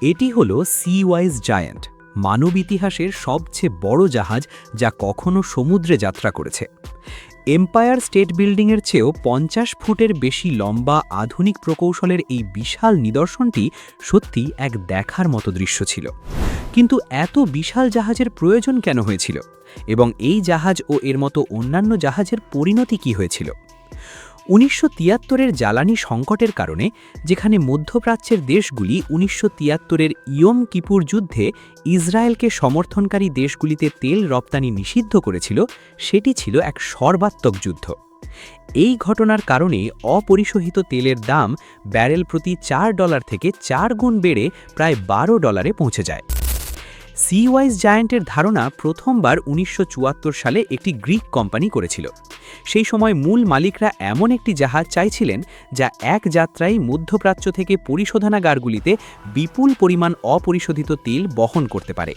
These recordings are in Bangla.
এটি হলো সিওয়াইজ জায়ান্ট, মানব ইতিহাসের সবচেয়ে বড় জাহাজ যা কখনো সমুদ্রে যাত্রা করেছে। এম্পায়ার স্টেট বিল্ডিংয়ের চেয়েও ৫০ ফুটের বেশি লম্বা আধুনিক প্রকৌশলের এই বিশাল নিদর্শনটি সত্যি এক দেখার মতো দৃশ্য ছিল। কিন্তু এত বিশাল জাহাজের প্রয়োজন কেন হয়েছিল, এবং এই জাহাজ ও এর মতো অন্যান্য জাহাজের পরিণতি কী হয়েছিল? ১৯৭৩-এর জ্বালানি সংকটের কারণে, যেখানে মধ্যপ্রাচ্যের দেশগুলি ১৯৭৩-এর ইয়ম কিপুর যুদ্ধে ইসরায়েলকে সমর্থনকারী দেশগুলিতে তেল রপ্তানি নিষিদ্ধ করেছিল, সেটি ছিল এক সর্বাত্মক যুদ্ধ। এই ঘটনার কারণে অপরিশোহিত তেলের দাম ব্যারেল প্রতি $৪ থেকে ৪ গুণ বেড়ে প্রায় $১২ পৌঁছে যায়। সিওয়াইজ জায়ান্টের ধারণা প্রথমবার ১৯৭৪ সালে একটি গ্রিক কোম্পানি করেছিল। সেই সময় মূল মালিকরা এমন একটি জাহাজ চাইছিলেন যা এক যাত্রায় মধ্যপ্রাচ্য থেকে পরিশোধনাগারগুলিতে বিপুল পরিমাণ অপরিশোধিত তেল বহন করতে পারে।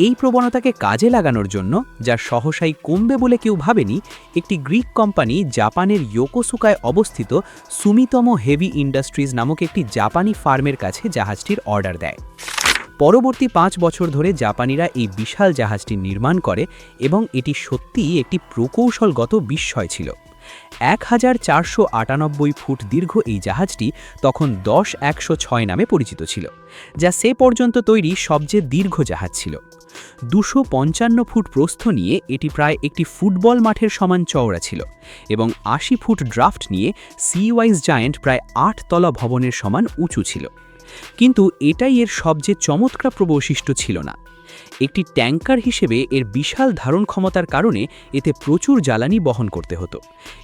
এই প্রবণতাকে কাজে লাগানোর জন্য, যা সহসাই কমবে বলে কেউ ভাবেনি, একটি গ্রিক কোম্পানি জাপানের ইয়োকোসুকায় অবস্থিত সুমিতোমো হেভি ইন্ডাস্ট্রিজ নামক একটি জাপানি ফার্মের কাছে জাহাজটির অর্ডার দেয়। পরবর্তী ৫ বছর ধরে জাপানিরা এই বিশাল জাহাজটি নির্মাণ করে এবং এটি সত্যিই একটি প্রকৌশলগত বিস্ময় ছিল। ১,৪৯৮ ফুট দীর্ঘ এই জাহাজটি তখন ১০-১০৬ নামে পরিচিত ছিল, যা সে পর্যন্ত তৈরি সবচেয়ে দীর্ঘ জাহাজ ছিল। ২৫৫ ফুট প্রস্থ নিয়ে এটি প্রায় একটি ফুটবল মাঠের সমান চওড়া ছিল, এবং ৮০ ফুট ড্রাফট নিয়ে সিওয়াইজ জায়ান্ট প্রায় ৮ তলা ভবনের সমান উঁচু ছিল। কিন্তু এটাই এর সবচেয়ে চমৎকার বৈশিষ্ট্য ছিল না। একটি ট্যাঙ্কার হিসেবে এর বিশাল ধারণ ক্ষমতার কারণে এতে প্রচুর জ্বালানি বহন করতে হতো।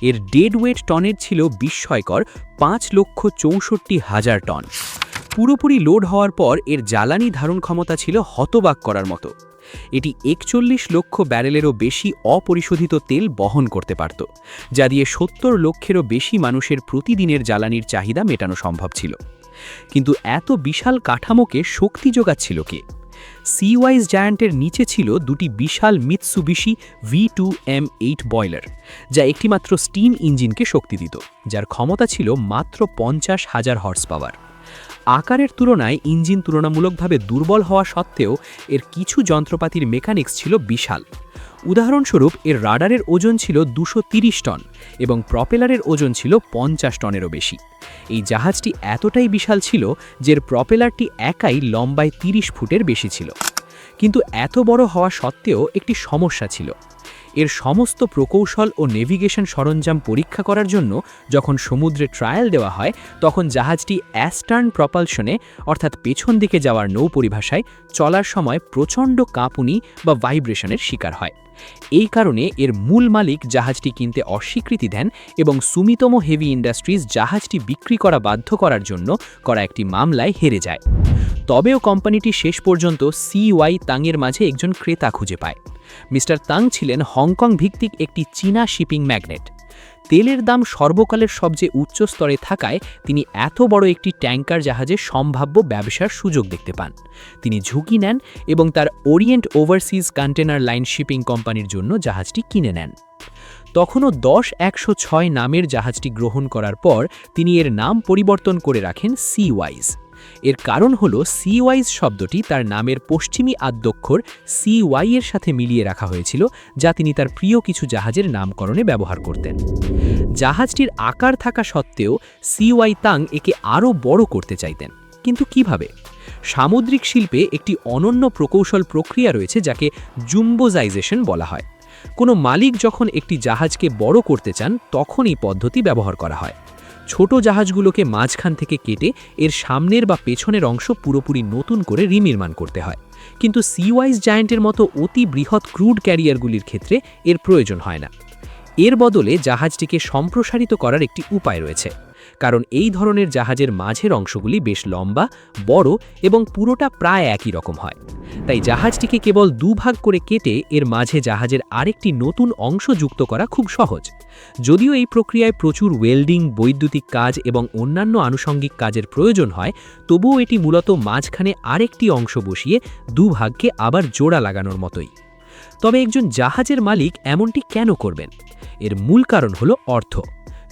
এর ডেড ওয়েট টনের ছিল বিস্ময়কর ৫,৬৪,০০০ টন। পুরোপুরি লোড হওয়ার পর এর জ্বালানি ধারণ ক্ষমতা ছিল হতবাক করার মতো। এটি ৪১ লক্ষ ব্যারেলেরও বেশি অপরিশোধিত তেল বহন করতে পারত, যা দিয়ে ৭০ লক্ষেরও বেশি মানুষের প্রতিদিনের জ্বালানির চাহিদা মেটানো সম্ভব ছিল। কিন্তু এত বিশাল কাঠামোকে শক্তি যোগাচ্ছিল কে? সিওয়াইজ জায়ান্টের নিচে ছিল দুটি বিশাল মিৎসুবিশি V2M8 বয়লার, যা একটিমাত্র স্টিম ইঞ্জিনকে শক্তি দিত, যার ক্ষমতা ছিল মাত্র ৫০,০০০ হর্স পাওয়ার। আকারের তুলনায় ইঞ্জিন তুলনামূলকভাবে দুর্বল হওয়া সত্ত্বেও এর কিছু যন্ত্রপাতির মেকানিক্স ছিল বিশাল। উদাহরণস্বরূপ, এর রাডারের ওজন ছিল ২৩০ টন এবং প্রপেলারের ওজন ছিল ৫০ টনেরও বেশি। এই জাহাজটি এতটাই বিশাল ছিল যে এর প্রপেলারটি একাই লম্বায় ৩০ ফুটের বেশি ছিল। কিন্তু এত বড় হওয়া সত্ত্বেও একটি সমস্যা ছিল। এর সমস্ত প্রকৌশল ও নেভিগেশন সরঞ্জাম পরীক্ষা করার জন্য যখন সমুদ্রে ট্রায়াল দেওয়া হয়, তখন জাহাজটি অ্যাস্টার্ন প্রপালশনে, অর্থাৎ পেছন দিকে যাওয়ার নৌ পরিভাষায়, চলার সময় প্রচণ্ড কাঁপুনি বা ভাইব্রেশনের শিকার হয়। এই কারণে এর মূল মালিক জাহাজটি কিনতে অস্বীকৃতি দেন এবং সুমিতোমো হেভি ইন্ডাস্ট্রিজ জাহাজটি বিক্রি করা বাধ্য করার জন্য করা একটি মামলায় হেরে যায়। তবেও কোম্পানিটি শেষ পর্যন্ত সিওয়াই তাংয়ের মাঝে একজন ক্রেতা খুঁজে পায়। মিস্টার তাং ছিলেন হংকং ভিত্তিক একটি চীনা শিপিং ম্যাগনেট। তেলের দাম সর্বকালের সবচেয়ে উচ্চ স্তরে থাকায় তিনি এত বড় একটি ট্যাঙ্কার জাহাজে সম্ভাব্য ব্যবসার সুযোগ দেখতে পান। তিনি ঝুঁকি নেন এবং তার Orient overseas container line shipping কোম্পানির জন্য জাহাজটি কিনে নেন। তখনও ১০-১০৬ নামের জাহাজটি গ্রহণ করার পর তিনি এর নাম পরিবর্তন করে রাখেন সিওয়াইজ। এর কারণ হল সিওয়াইজ শব্দটি তার নামের পশ্চিমী আদ্যক্ষর সিওয়াই এর সাথে মিলিয়ে রাখা হয়েছিল, যা তিনি তার প্রিয় কিছু জাহাজের নামকরণে ব্যবহার করতেন। জাহাজটির আকার থাকা সত্ত্বেও সিওয়াই তাং একে আরও বড় করতে চাইতেন, কিন্তু কিভাবে? সামুদ্রিক শিল্পে একটি অনন্য প্রকৌশল প্রক্রিয়া রয়েছে যাকে জুম্বোজাইজেশন বলা হয়। কোনো মালিক যখন একটি জাহাজকে বড় করতে চান, তখন এই পদ্ধতি ব্যবহার করা হয়। ছোট জাহাজগুলোকে মাঝখান থেকে কেটে এর সামনের বা পেছনের অংশ পুরোপুরি নতুন করে রিনির্মাণ করতে হয়। কিন্তু সিওয়াইজ জায়ান্টের মতো অতি বৃহৎ ক্রুড ক্যারিয়ারগুলির ক্ষেত্রে এর প্রয়োজন হয় না। এর বদলে জাহাজটিকে সম্প্রসারিত করার একটি উপায় রয়েছে, কারণ এই ধরনের জাহাজের মাঝের অংশগুলি বেশ লম্বা, বড় এবং পুরোটা প্রায় একই রকম হয়। তাই জাহাজটিকে কেবল দুভাগ করে কেটে এর মাঝে জাহাজের আরেকটি নতুন অংশ যুক্ত করা খুব সহজ। যদিও এই প্রক্রিয়ায় প্রচুর ওয়েল্ডিং, বৈদ্যুতিক কাজ এবং অন্যান্য আনুষঙ্গিক কাজের প্রয়োজন হয়, তবুও এটি মূলত মাঝখানে আরেকটি অংশ বসিয়ে দুভাগকে আবার জোড়া লাগানোর মতোই। তবে একজন জাহাজের মালিক এমনটি কেন করবেন? এর মূল কারণ হলো অর্থ।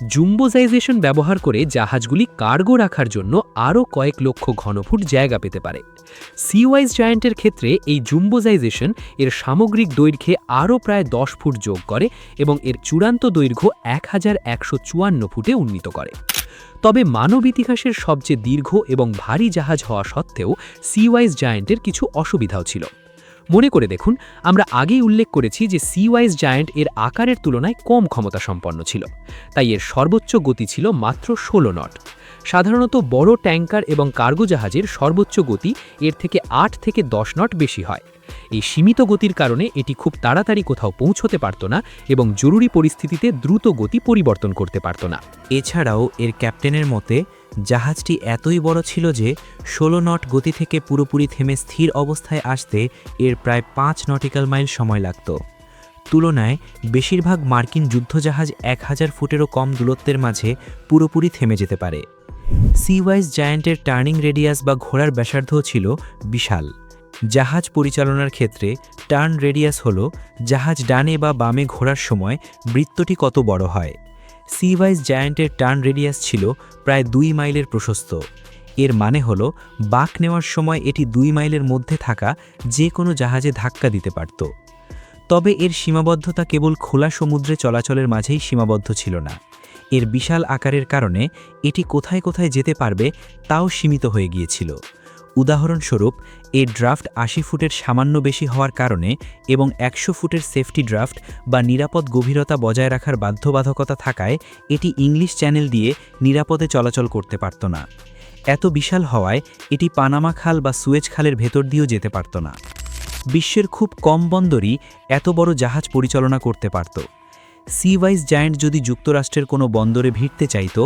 জুম্বোজাইজেশন ব্যবহার করে জাহাজগুলি কার্গো রাখার জন্য আরও কয়েক লক্ষ ঘনফুট জায়গা পেতে পারে। সিওয়াইজ জায়ান্টের ক্ষেত্রে এই জুম্বোজাইজেশন এর সামগ্রিক দৈর্ঘ্যে আরও প্রায় 10 ফুট যোগ করে এবং এর চূড়ান্ত দৈর্ঘ্য 1154 ফুটে উন্নীত করে। তবে মানব ইতিহাসের সবচেয়ে দীর্ঘ এবং ভারী জাহাজ হওয়া সত্ত্বেও সিওয়াইজ জায়ান্টের কিছু অসুবিধাও ছিল। মনে করে দেখুন, আমরা আগেই উল্লেখ করেছি যে সিওয়াইজ জায়ান্ট এর আকারের তুলনায় কম ক্ষমতা সম্পন্ন ছিল, তাই এর সর্বোচ্চ গতি ছিল মাত্র 16 নট। সাধারণত বড় ট্যাঙ্কার এবং কার্গো জাহাজের সর্বোচ্চ গতি এর থেকে 8 থেকে 10 নট বেশি হয়। এই সীমিত গতির কারণে এটি খুব তাড়াতাড়ি কোথাও পৌঁছতে পারত না এবং জরুরি পরিস্থিতিতে দ্রুত গতি পরিবর্তন করতে পারত না। এছাড়াও এর ক্যাপ্টেনের মতে জাহাজটি এতই বড় ছিল যে 16 নট গতি থেকে পুরোপুরি থেমে স্থির অবস্থায় আসতে এর প্রায় 5 নটিক্যাল মাইল সময় লাগত। তুলনায় বেশিরভাগ মার্কিন যুদ্ধজাহাজ 1000 ফুটেরও কম দূরত্বের মাঝে পুরোপুরি থেমে যেতে পারে। সিওয়াইজ জায়ান্টের টার্নিং রেডিয়াস বা ঘোরার ব্যাসার্ধও ছিল বিশাল। জাহাজ পরিচালনার ক্ষেত্রে টার্ন রেডিয়াস হল জাহাজ ডানে বা বামে ঘোরার সময় বৃত্তটি কত বড় হয়। সিওয়াইজ জায়ান্টের টার্ন রেডিয়াস ছিল প্রায় 2 মাইলের প্রশস্ত। এর মানে হল বাঁক নেওয়ার সময় এটি 2 মাইলের মধ্যে থাকা যে কোনো জাহাজে ধাক্কা দিতে পারত। তবে এর সীমাবদ্ধতা কেবল খোলা সমুদ্রে চলাচলের মাঝেই সীমাবদ্ধ ছিল না। এর বিশাল আকারের কারণে এটি কোথায় কোথায় যেতে পারবে তাও সীমিত হয়ে গিয়েছিল। উদাহরণস্বরূপ, এর ড্রাফট 80 ফুটের সামান্য বেশি হওয়ার কারণে এবং 100 ফুটের সেফটি ড্রাফট বা নিরাপদ গভীরতা বজায় রাখার বাধ্যবাধকতা থাকায় এটি ইংলিশ চ্যানেল দিয়ে নিরাপদে চলাচল করতে পারত না। এত বিশাল হওয়ায় এটি পানামা খাল বা সুয়েজ খালের ভেতর দিয়েও যেতে পারত না। বিশ্বের খুব কম বন্দরই এত বড় জাহাজ পরিচালনা করতে পারত। সিওয়াইজ জায়ান্ট যদি যুক্তরাষ্ট্রের কোনো বন্দরে ভিড়তে চাইত,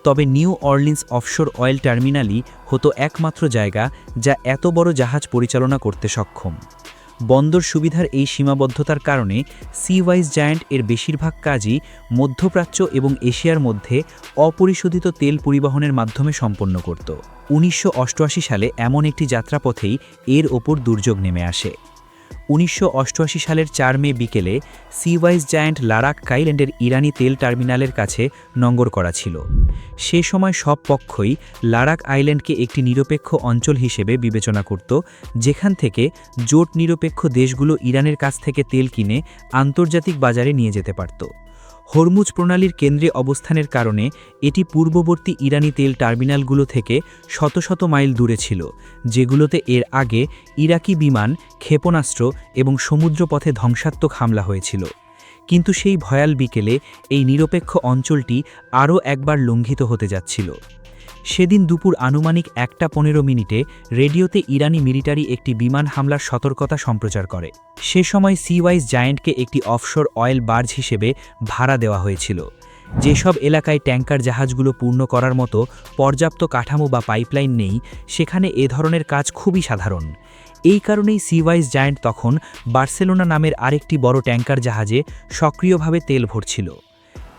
তবে নিউ অরলিন্স অফশোর অয়েল টার্মিনালই হতো একমাত্র জায়গা যা এত বড় জাহাজ পরিচালনা করতে সক্ষম। বন্দর সুবিধার এই সীমাবদ্ধতার কারণে সিওয়াইজ জায়ান্ট এর বেশিরভাগ কাজই মধ্যপ্রাচ্য এবং এশিয়ার মধ্যে অপরিশোধিত তেল পরিবহনের মাধ্যমে সম্পন্ন করত। 1988 সালে এমন একটি যাত্রাপথেই এর ওপর দুর্যোগ নেমে আসে। 1988 সালের 4 মে বিকেলে সিওয়াইজ জায়ান্ট লারাক আইল্যান্ডের ইরানি তেল টার্মিনালের কাছে নোঙর করা ছিল। সে সময় সব পক্ষই লারাক আইল্যান্ডকে একটি নিরপেক্ষ অঞ্চল হিসেবে বিবেচনা করত, যেখান থেকে জোট নিরপেক্ষ দেশগুলো ইরানের কাছ থেকে তেল কিনে আন্তর্জাতিক বাজারে নিয়ে যেতে পারত। হরমুজ প্রণালীর কেন্দ্রে অবস্থানের কারণে এটি পূর্ববর্তী ইরানি তেল টার্মিনালগুলো থেকে শত শত মাইল দূরে ছিল, যেগুলোতে এর আগে ইরাকি বিমান, ক্ষেপণাস্ত্র এবং সমুদ্রপথে ধ্বংসাত্মক হামলা হয়েছিল। কিন্তু সেই ভয়াল বিকেলে এই নিরপেক্ষ অঞ্চলটি আরও একবার লঙ্ঘিত হতে যাচ্ছিল। সেদিন দুপুর আনুমানিক 1:15 রেডিওতে ইরানি মিলিটারি একটি বিমান হামলার সতর্কতা সম্প্রচার করে। সে সময় সিওয়াইজ জায়ান্টকে একটি অফশোর অয়েল বার্জ হিসেবে ভাড়া দেওয়া হয়েছিল। যেসব এলাকায় ট্যাঙ্কার জাহাজগুলো পূর্ণ করার মতো পর্যাপ্ত কাঠামো বা পাইপলাইন নেই, সেখানে এ ধরনের কাজ খুবই সাধারণ। এই কারণেই সিওয়াইজ জায়ান্ট তখন বার্সেলোনা নামের আরেকটি বড় ট্যাঙ্কার জাহাজে সক্রিয়ভাবে তেল ভরছিল।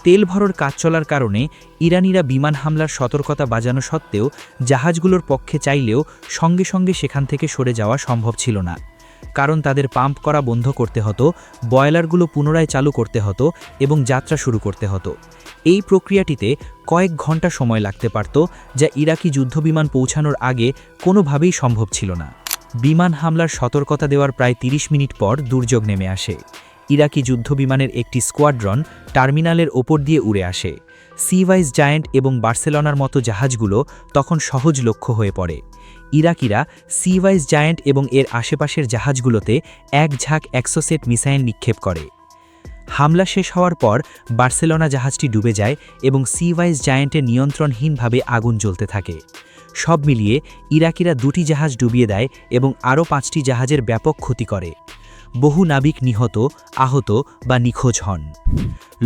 তেল ভরার কাজ চলার কারণে ইরানিরা বিমান হামলার সতর্কতা বাজানো সত্ত্বেও জাহাজগুলোর পক্ষে চাইলেও সঙ্গে সঙ্গে সেখান থেকে সরে যাওয়া সম্ভব ছিল না, কারণ তাদের পাম্প করা বন্ধ করতে হতো, বয়লারগুলো পুনরায় চালু করতে হতো এবং যাত্রা শুরু করতে হতো। এই প্রক্রিয়াটিতে কয়েক ঘন্টা সময় লাগতে পারত, যা ইরাকি যুদ্ধবিমান পৌঁছানোর আগে কোনোভাবেই সম্ভব ছিল না। বিমান হামলার সতর্কতা দেওয়ার প্রায় 30 মিনিট পর দুর্যোগ নেমে আসে। ইরাকি যুদ্ধবিমানের একটি স্কোয়াড্রন টার্মিনালের ওপর দিয়ে উড়ে আসে। সিওয়াইজ জায়ান্ট এবং বার্সেলোনার মতো জাহাজগুলো তখন সহজ লক্ষ্য হয়ে পড়ে। ইরাকিরা সিওয়াইজ জায়ান্ট এবং এর আশেপাশের জাহাজগুলোতে এক ঝাঁক এক্সোসেট মিসাইল নিক্ষেপ করে। হামলা শেষ হওয়ার পর বার্সেলোনা জাহাজটি ডুবে যায় এবং সিওয়াইজ জায়ান্টের নিয়ন্ত্রণহীনভাবে আগুন জ্বলতে থাকে। সব মিলিয়ে ইরাকিরা 2টি জাহাজ ডুবিয়ে দেয় এবং আরও 5টি জাহাজের ব্যাপক ক্ষতি করে। বহু নাবিক নিহত, আহত বা নিখোঁজ হন।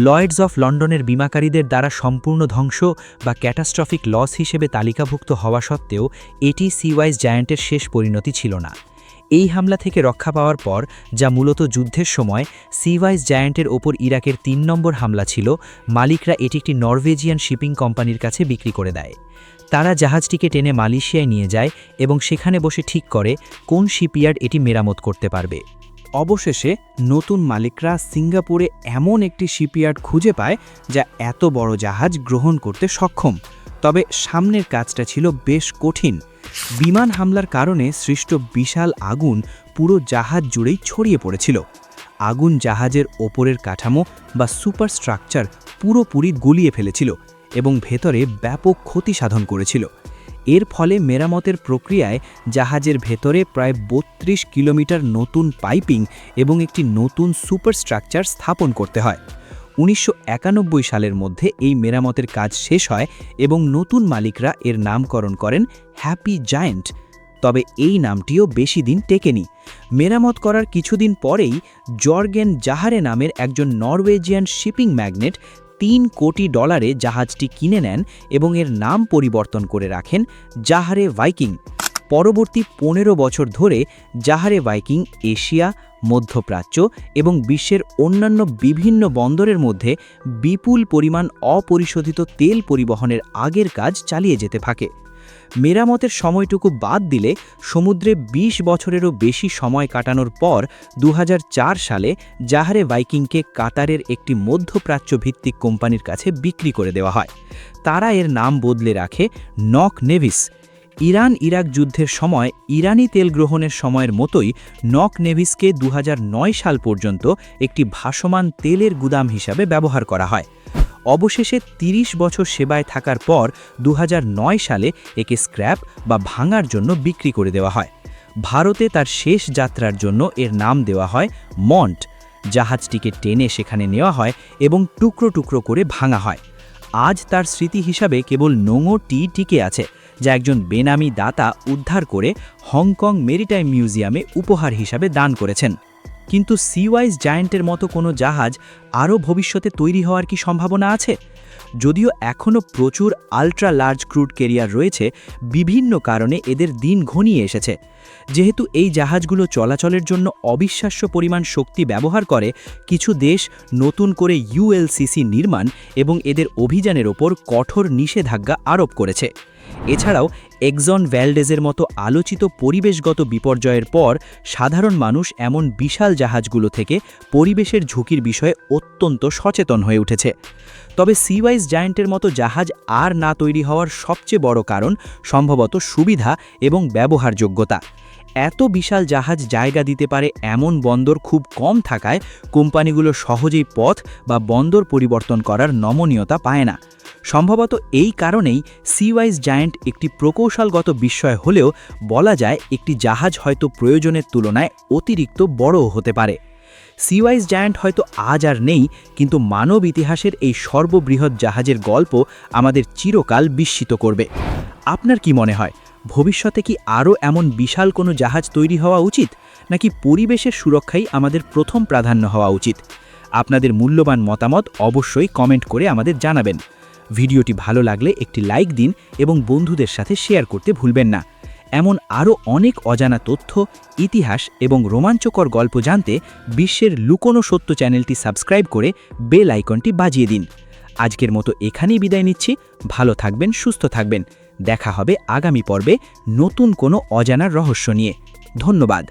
লয়েডস অফ লন্ডনের বিমাকারীদের দ্বারা সম্পূর্ণ ধ্বংস বা ক্যাটাস্ট্রফিক লস হিসেবে তালিকাভুক্ত হওয়া সত্ত্বেও এটি সিওয়াইজ জায়ান্টের শেষ পরিণতি ছিল না। এই হামলা থেকে রক্ষা পাওয়ার পর, যা মূলত যুদ্ধের সময় সিওয়াইজ জায়ান্টের ওপর ইরাকের 3 নম্বর হামলা ছিল, মালিকরা এটি একটি নরওয়েজিয়ান শিপিং কোম্পানির কাছে বিক্রি করে দেয়। তারা জাহাজটিকে টেনে মালয়েশিয়ায় নিয়ে যায় এবং সেখানে বসে ঠিক করে কোন শিপইয়ার্ড এটি মেরামত করতে পারবে। অবশেষে নতুন মালিকরা সিঙ্গাপুরে এমন একটি শিপইয়ার্ড খুঁজে পায় যা এত বড় জাহাজ গ্রহণ করতে সক্ষম। তবে সামনের কাজটা ছিল বেশ কঠিন। বিমান হামলার কারণে সৃষ্ট বিশাল আগুন পুরো জাহাজ জুড়েই ছড়িয়ে পড়েছিল। আগুন জাহাজের ওপরের কাঠামো বা সুপারস্ট্রাকচার পুরোপুরি গলিয়ে ফেলেছিল এবং ভেতরে ব্যাপক ক্ষতি সাধন করেছিল। এর ফলে মেরামতের প্রক্রিয়ায় জাহাজের ভেতরে প্রায় ৩২ কিলোমিটার নতুন পাইপিং এবং একটি নতুন সুপারস্ট্রাকচার স্থাপন করতে হয়। ১৯৯১ সালের মধ্যে এই মেরামতের কাজ শেষ হয় এবং নতুন মালিকরা এর নামকরণ করেন হ্যাপি জায়ান্ট। তবে এই নামটিও বেশি দিন টেকেনি। মেরামত করার কিছুদিন পরেই জর্গেন জাহারে নামের একজন নরওয়েজিয়ান শিপিং ম্যাগনেট $৩ কোটি জাহাজটি কিনে নেন এবং এর নাম পরিবর্তন করে রাখেন জাহারে ভাইকিং। পরবর্তী ১৫ বছর ধরে জাহারে ভাইকিং এশিয়া, মধ্যপ্রাচ্য এবং বিশ্বের অন্যান্য বিভিন্ন বন্দরের মধ্যে বিপুল পরিমাণ অপরিশোধিত তেল পরিবহনের আগের কাজ চালিয়ে যেতে থাকে। মেরামতের সময়টুকু বাদ দিলে সমুদ্রে ২০ বছরেরও বেশি সময় কাটানোর পর ২০০৪ সালে জাহারে ভাইকিংকে কাতারের একটি মধ্যপ্রাচ্য ভিত্তিক কোম্পানির কাছে বিক্রি করে দেওয়া হয়। তারা এর নাম বদলে রাখে নক নেভিস। ইরান-ইরাক যুদ্ধের সময় ইরানি তেল গ্রহণের সময়ের মতোই নক নেভিসকে ২০০৯ সাল পর্যন্ত একটি ভাসমান তেলের গুদাম হিসাবে ব্যবহার করা হয়। অবশেষে ৩০ বছর সেবায় থাকার পর ২০০৯ সালে একে স্ক্র্যাপ বা ভাঙার জন্য বিক্রি করে দেওয়া হয়। ভারতে তার শেষ যাত্রার জন্য এর নাম দেওয়া হয় মন্ট। জাহাজটিকে টেনে সেখানে নেওয়া হয় এবং টুকরো টুকরো করে ভাঙা হয়। আজ তার স্মৃতি হিসাবে কেবল নোঙরটি টিকে আছে, যা একজন বেনামি দাতা উদ্ধার করে হংকং মেরিটাইম মিউজিয়ামে উপহার হিসাবে দান করেছেন। কিন্তু সিওয়াইজ জায়ান্টের মতো কোনো জাহাজ আরও ভবিষ্যতে তৈরি হওয়ার কি সম্ভাবনা আছে? যদিও এখনও প্রচুর আল্ট্রা লার্জ ক্রুড ক্যারিয়ার রয়েছে, বিভিন্ন কারণে এদের দিন ঘনিয়ে এসেছে। যেহেতু এই জাহাজগুলো চলাচলের জন্য অবিশ্বাস্য পরিমাণ শক্তি ব্যবহার করে, কিছু দেশ নতুন করে ULCC নির্মাণ এবং এদের অভিযানের ওপর কঠোর নিষেধাজ্ঞা আরোপ করেছে। এছাড়াও এক্সন ভ্যালডেজের মতো আলোচিত পরিবেশগত বিপর্যয়ের পর সাধারণ মানুষ এমন বিশাল জাহাজগুলো থেকে পরিবেশের ঝুঁকির বিষয়ে অত্যন্ত সচেতন হয়ে উঠেছে। তবে সিওয়াইজ জায়ান্টের মতো জাহাজ আর না তৈরি হওয়ার সবচেয়ে বড় কারণ সম্ভবত সুবিধা এবং ব্যবহারযোগ্যতা। এত বিশাল জাহাজ জায়গা দিতে পারে এমন বন্দর খুব কম থাকায় কোম্পানিগুলো সহজেই পথ বা বন্দর পরিবর্তন করার নমনীয়তা পায় না। সম্ভবত এই কারণেই সিওয়াইজ জায়ান্ট একটি প্রকৌশলগত বিস্ময় হলেও বলা যায় একটি জাহাজ হয়তো প্রয়োজনের তুলনায় অতিরিক্ত বড়ও হতে পারে। সিওয়াইজ জায়ান্ট হয়তো আজ আর নেই, কিন্তু মানব ইতিহাসের এই সর্ববৃহৎ জাহাজের গল্প আমাদের চিরকাল বিস্মিত করবে। আপনার কি মনে হয়, ভবিষ্যতে কি আরও এমন বিশাল কোনো জাহাজ তৈরি হওয়া উচিত, নাকি পরিবেশের সুরক্ষাই আমাদের প্রথম প্রাধান্য হওয়া উচিত? আপনাদের মূল্যবান মতামত অবশ্যই কমেন্ট করে আমাদের জানাবেন। ভিডিওটি ভালো লাগলে একটি লাইক দিন এবং বন্ধুদের সাথে শেয়ার করতে ভুলবেন না। এমন আরও অনেক অজানা তথ্য, ইতিহাস এবং রোমাঞ্চকর গল্প জানতে বিশ্বের লুকোনো সত্য চ্যানেলটি সাবস্ক্রাইব করে বেল আইকনটি বাজিয়ে দিন। আজকের মতো এখানেই বিদায় নিচ্ছি। ভালো থাকবেন, সুস্থ থাকবেন। দেখা হবে আগামী পর্বে নতুন কোনো অজানার রহস্য নিয়ে। ধন্যবাদ।